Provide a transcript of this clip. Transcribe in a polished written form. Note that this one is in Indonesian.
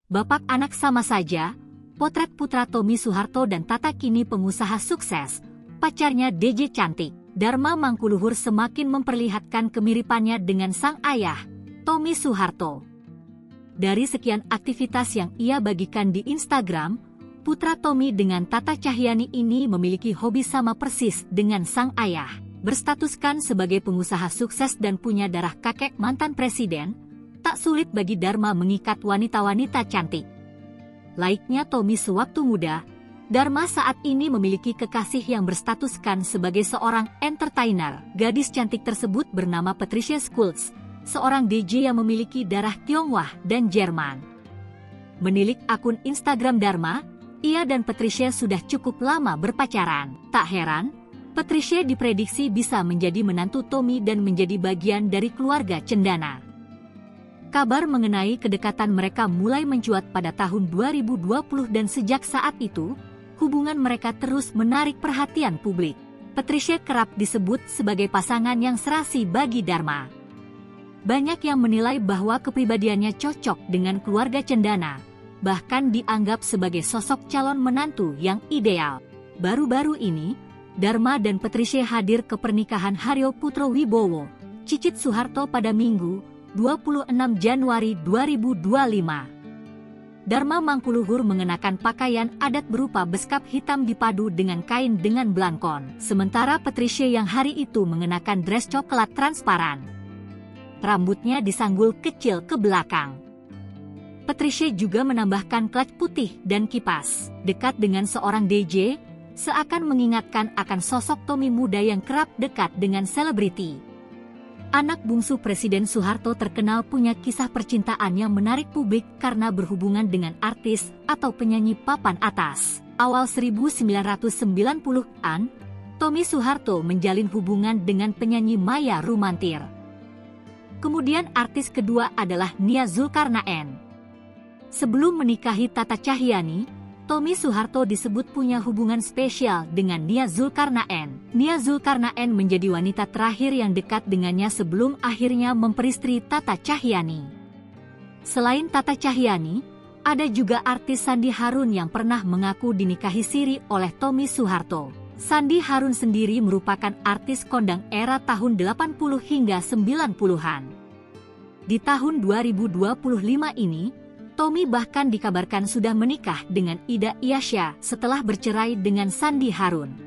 Bapak anak sama saja, potret putra Tommy Soeharto dan Tata kini pengusaha sukses, pacarnya DJ cantik. Dharma Mangkuluhur semakin memperlihatkan kemiripannya dengan sang ayah, Tommy Soeharto. Dari sekian aktivitas yang ia bagikan di Instagram, putra Tommy dengan Tata Cahyani ini memiliki hobi sama persis dengan sang ayah. Berstatuskan sebagai pengusaha sukses dan punya darah kakek mantan presiden, tak sulit bagi Dharma mengikat wanita-wanita cantik. Laiknya Tommy sewaktu muda, Dharma saat ini memiliki kekasih yang berstatuskan sebagai seorang entertainer. Gadis cantik tersebut bernama Patricia Schulz, seorang DJ yang memiliki darah Tionghoa dan Jerman. Menilik akun Instagram Dharma, ia dan Patricia sudah cukup lama berpacaran. Tak heran, Patricia diprediksi bisa menjadi menantu Tommy dan menjadi bagian dari keluarga cendana. Kabar mengenai kedekatan mereka mulai mencuat pada tahun 2020 dan sejak saat itu, hubungan mereka terus menarik perhatian publik. Patricia kerap disebut sebagai pasangan yang serasi bagi Dharma. Banyak yang menilai bahwa kepribadiannya cocok dengan keluarga cendana, bahkan dianggap sebagai sosok calon menantu yang ideal. Baru-baru ini, Dharma dan Patricia hadir ke pernikahan Haryo Putro Wibowo, Cicit Soeharto pada Minggu, 26 Januari 2025. Dharma Mangkuluhur mengenakan pakaian adat berupa beskap hitam dipadu dengan kain dengan belangkon. Sementara Patricia yang hari itu mengenakan dress coklat transparan. Rambutnya disanggul kecil ke belakang. Patricia juga menambahkan clutch putih dan kipas. Dekat dengan seorang DJ, seakan mengingatkan akan sosok Tommy muda yang kerap dekat dengan selebriti. Anak bungsu Presiden Soeharto terkenal punya kisah percintaan yang menarik publik karena berhubungan dengan artis atau penyanyi papan atas. Awal 1990-an, Tommy Soeharto menjalin hubungan dengan penyanyi Maya Rumantir. Kemudian artis kedua adalah Nia Zulkarnaen. Sebelum menikahi Tata Cahyani, Tommy Soeharto disebut punya hubungan spesial dengan Nia Zulkarnaen. Nia Zulkarnaen menjadi wanita terakhir yang dekat dengannya sebelum akhirnya memperistri Tata Cahyani. Selain Tata Cahyani, ada juga artis Sandi Harun yang pernah mengaku dinikahi siri oleh Tommy Soeharto. Sandi Harun sendiri merupakan artis kondang era tahun 80 hingga 90-an. Di tahun 2025 ini, Tommy bahkan dikabarkan sudah menikah dengan Ida Iasya setelah bercerai dengan Sandi Harun.